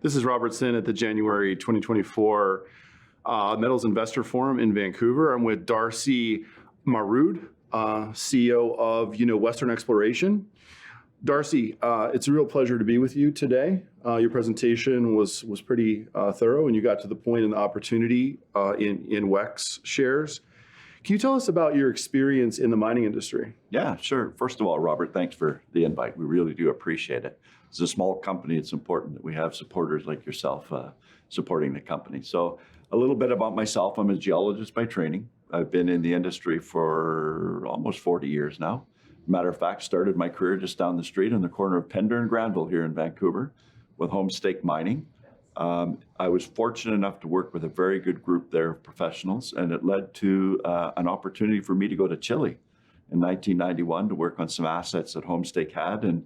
This is Robert Sinn at the January 2024 Metals Investor Forum in Vancouver. I'm with Darcy Marud, CEO of Western Exploration. Darcy, it's a real pleasure to be with you today. Your presentation was pretty thorough, and you got to the point in the opportunity in WEX shares. Can you tell us about your experience in the mining industry? Yeah, sure. First of all, Robert, thanks for the invite. We really do appreciate it. As a small company, it's important that we have supporters like yourself supporting the company. So a little bit about myself. I'm a geologist by training. I've been in the industry for almost 40 years now. Matter of fact, started my career just down the street on the corner of Pender and Granville here in Vancouver with Homestake Mining. I was fortunate enough to work with a very good group there of professionals, and it led to an opportunity for me to go to Chile in 1991 to work on some assets that Homestake had. And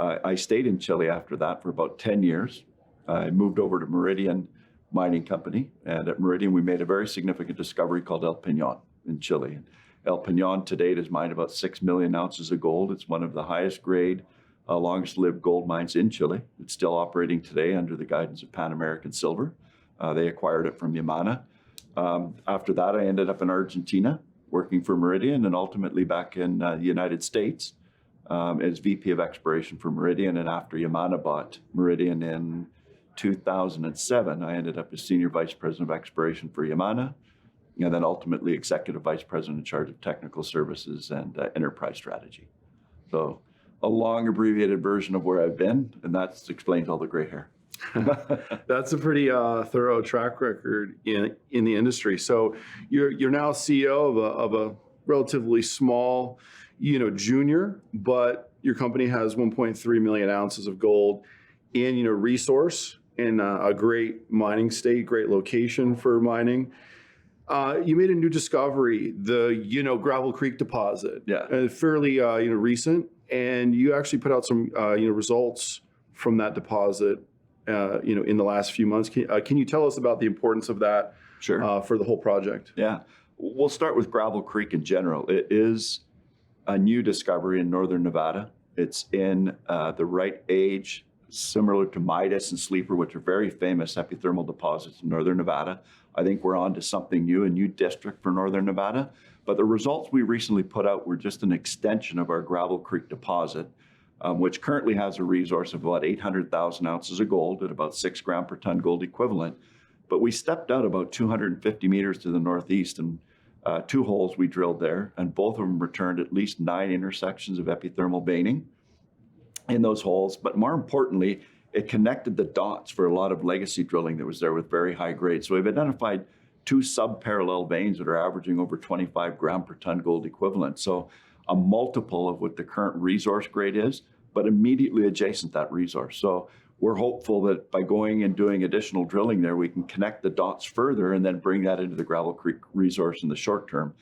I stayed in Chile after that for about 10 years. I moved over to Meridian Mining Company, and at Meridian we made a very significant discovery called El Peñón in Chile. El Peñón to date has mined about 6 million ounces of gold. It's one of the highest grade, longest lived gold mines in Chile. It's still operating today under the guidance of Pan American Silver. They acquired it from Yamana. After that, I ended up in Argentina working for Meridian, and ultimately back in the United States as VP of Exploration for Meridian. And after Yamana bought Meridian in 2007, I ended up as Senior Vice President of Exploration for Yamana, and then ultimately Executive Vice President in charge of Technical Services and Enterprise Strategy. So a long abbreviated version of where I've been, and that explains all the gray hair. That's a pretty thorough track record in the industry. So you're now CEO of a relatively small, junior, but your company has 1.3 million ounces of gold in resource in a great mining state, great location for mining. You made a new discovery, the Gravel Creek deposit. Yeah, fairly recent, and you actually put out some results from that deposit in the last few months. Can you tell us about the importance of that? Sure. For the whole project? Yeah, we'll start with Gravel Creek in general. It is a new discovery in northern Nevada. It's in the right age, similar to Midas and Sleeper, which are very famous epithermal deposits in northern Nevada. I think we're on to something new, a new district for northern Nevada. But the results we recently put out were just an extension of our Gravel Creek deposit, which currently has a resource of about 800,000 ounces of gold at about 6 gram per ton gold equivalent. But we stepped out about 250 meters to the northeast, and 2 holes we drilled there, and both of them returned at least 9 intersections of epithermal veining in those holes. But more importantly, it connected the dots for a lot of legacy drilling that was there with very high grade. So we've identified 2 sub-parallel veins that are averaging over 25 gram per ton gold equivalent. So a multiple of what the current resource grade is, but immediately adjacent that resource. So we're hopeful that by going and doing additional drilling there, we can connect the dots further and then bring that into the Gravel Creek resource in the short term.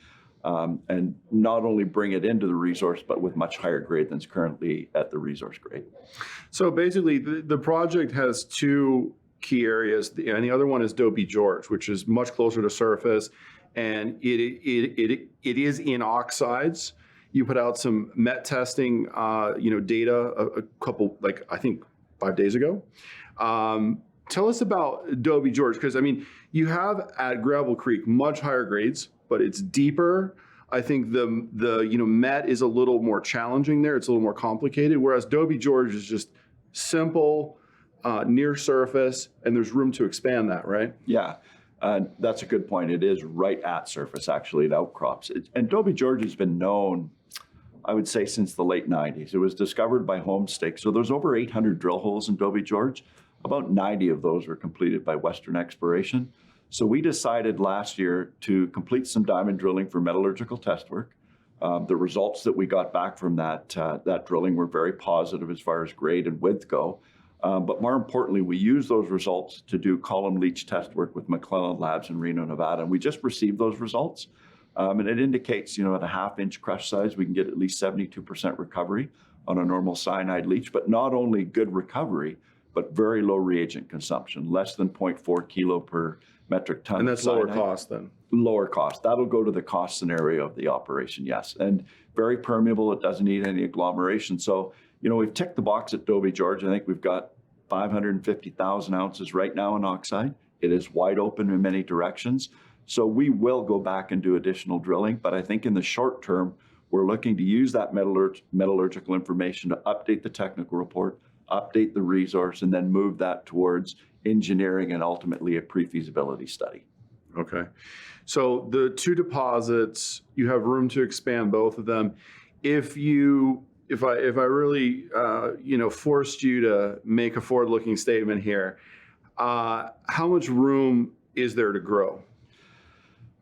And not only bring it into the resource, but with much higher grade than is currently at the resource grade. So basically, the project has 2 key areas, and the other one is Dobie George, which is much closer to surface, and it is in oxides. You put out some met testing, data a couple, I think 5 days ago. Tell us about Dobie George, because you have at Gravel Creek much higher grades, but it's deeper. I think the met is a little more challenging there. It's a little more complicated, whereas Dobie George is just simple, near surface, and there's room to expand that, right? Yeah, that's a good point. It is right at surface, actually, it outcrops. And Dobie George has been known, I would say, since the late 90s. It was discovered by Homestake. So there's over 800 drill holes in Dobie George. About 90 of those were completed by Western Exploration. So we decided last year to complete some diamond drilling for metallurgical test work. The results that we got back from that drilling were very positive as far as grade and width go. But more importantly, we used those results to do column leach test work with McClellan Labs in Reno, Nevada. And we just received those results. And it indicates, at a 1/2-inch crush size, we can get at least 72% recovery on a normal cyanide leach. But not only good recovery, but very low reagent consumption, less than 0.4 kilo per metric ton. And that's lower cost then? Lower cost. That'll go to the cost scenario of the operation, yes. And very permeable. It doesn't need any agglomeration. So, we've ticked the box at Dobie George. I think we've got 550,000 ounces right now in oxide. It is wide open in many directions. So we will go back and do additional drilling. But I think in the short term, we're looking to use that metallurgical information to update the technical report, update the resource, and then move that towards engineering and ultimately a pre-feasibility study. Okay. So the two deposits, you have room to expand both of them. If I really forced you to make a forward-looking statement here, how much room is there to grow?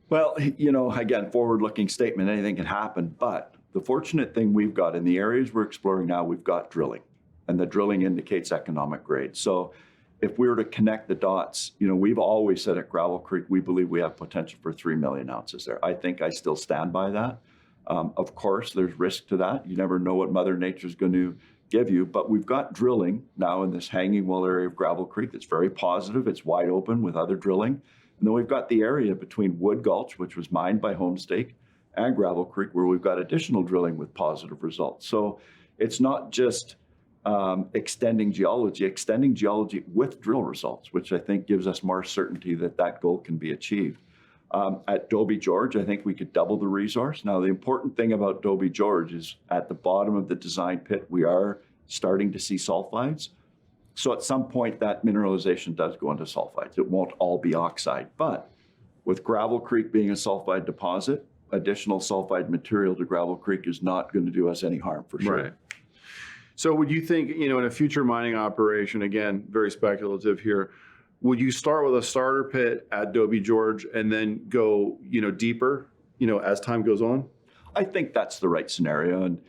Well, again, forward-looking statement, anything can happen. But the fortunate thing we've got in the areas we're exploring now, we've got drilling, and the drilling indicates economic grade. So if we were to connect the dots, we've always said at Gravel Creek, we believe we have potential for 3 million ounces there. I think I still stand by that. Of course, there's risk to that. You never know what Mother Nature's going to give you, but we've got drilling now in this hanging wall area of Gravel Creek that's very positive. It's wide open with other drilling. And then we've got the area between Wood Gulch, which was mined by Homestake, and Gravel Creek, where we've got additional drilling with positive results. So it's not just extending geology with drill results, which I think gives us more certainty that that goal can be achieved. At Dobie George, I think we could double the resource. Now, the important thing about Dobie George is at the bottom of the design pit, we are starting to see sulfides. So at some point, that mineralization does go into sulfides. It won't all be oxide. But with Gravel Creek being a sulfide deposit, additional sulfide material to Gravel Creek is not going to do us any harm for sure. Right. So would you think, in a future mining operation, again, very speculative here, would you start with a starter pit at Dobie George and then go, deeper, as time goes on? I think that's the right scenario. And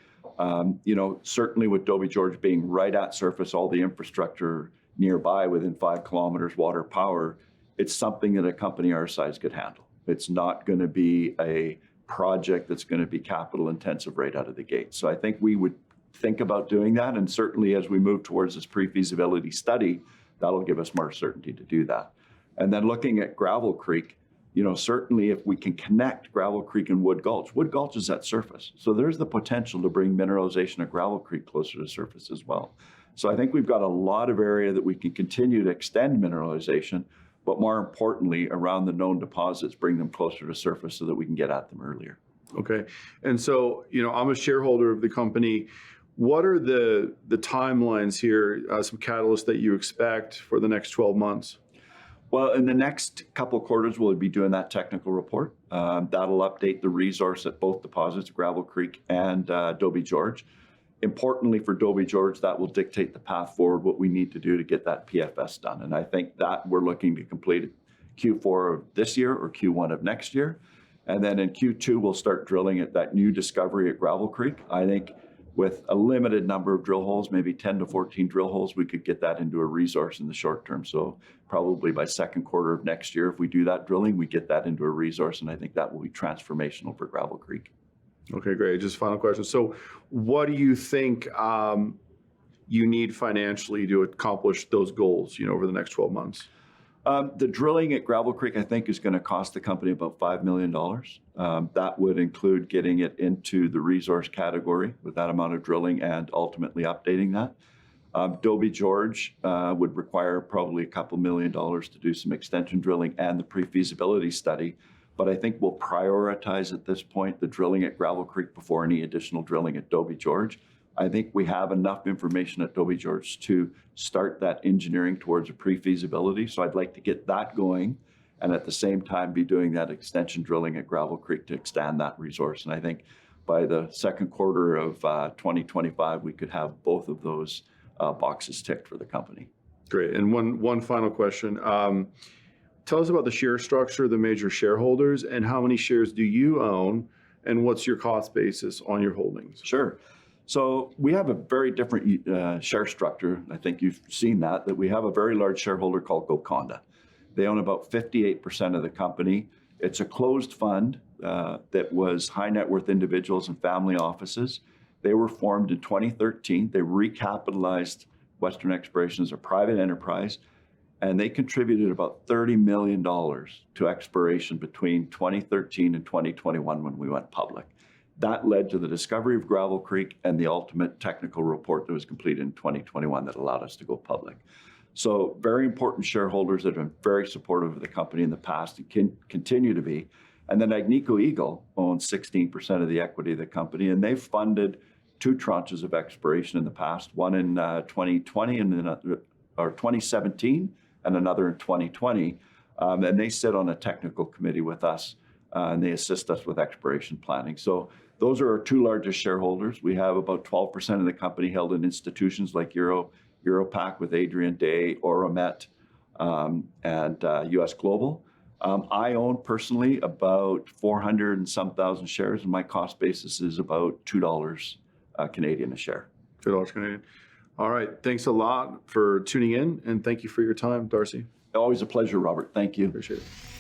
certainly with Dobie George being right at surface, all the infrastructure nearby within 5 kilometers, water, power, it's something that a company our size could handle. It's not going to be a project that's going to be capital intensive right out of the gate. So I think we would think about doing that. And certainly as we move towards this pre-feasibility study, that'll give us more certainty to do that. And then looking at Gravel Creek, certainly if we can connect Gravel Creek and Wood Gulch is at surface. So there's the potential to bring mineralization at Gravel Creek closer to surface as well. So I think we've got a lot of area that we can continue to extend mineralization, but more importantly, around the known deposits, bring them closer to surface so that we can get at them earlier. Okay. And so, I'm a shareholder of the company. What are the timelines here, some catalysts that you expect for the next 12 months? Well, in the next couple of quarters, we'll be doing that technical report. That'll update the resource at both deposits, Gravel Creek and Dobie George. Importantly for Dobie George, that will dictate the path forward, what we need to do to get that PFS done. And I think that we're looking to complete it Q4 of this year or Q1 of next year. And then in Q2, we'll start drilling at that new discovery at Gravel Creek. I think with a limited number of drill holes, maybe 10 to 14 drill holes, we could get that into a resource in the short term. So probably by second quarter of next year, if we do that drilling, we get that into a resource, and I think that will be transformational for Gravel Creek. Okay, great. Just final question. So what do you think you need financially to accomplish those goals, over the next 12 months? The drilling at Gravel Creek, I think, is going to cost the company about $5 million. That would include getting it into the resource category with that amount of drilling and ultimately updating that. Dobie George would require probably a couple $1 million to do some extension drilling and the pre-feasibility study. But I think we'll prioritize at this point the drilling at Gravel Creek before any additional drilling at Dobie George. I think we have enough information at Dobie George to start that engineering towards a pre-feasibility. So I'd like to get that going and at the same time be doing that extension drilling at Gravel Creek to extend that resource. And I think by the second quarter of 2025, we could have both of those boxes ticked for the company. Great. And one final question. Tell us about the share structure, the major shareholders, and how many shares do you own, and what's your cost basis on your holdings? Sure. So we have a very different share structure. I think you've seen that we have a very large shareholder called Golconda. They own about 58% of the company. It's a closed fund that was high net worth individuals and family offices. They were formed in 2013. They recapitalized Western Exploration as a private enterprise, and they contributed about $30 million to exploration between 2013 and 2021 when we went public. That led to the discovery of Gravel Creek and the ultimate technical report that was completed in 2021 that allowed us to go public. So very important shareholders that have been very supportive of the company in the past and can continue to be. And then Agnico Eagle owns 16% of the equity of the company, and they've funded 2 tranches of exploration in the past, one in 2020 and then, or 2017 and another in 2020. And they sit on a technical committee with us and they assist us with exploration planning. So those are our 2 largest shareholders. We have about 12% of the company held in institutions like Europac with Adrian Day, Oramet, and US Global. I own personally about 400 and some thousand shares, and my cost basis is about $2 Canadian a share. $2 Canadian. All right. Thanks a lot for tuning in, and thank you for your time, Darcy. Always a pleasure, Robert. Thank you. Appreciate it.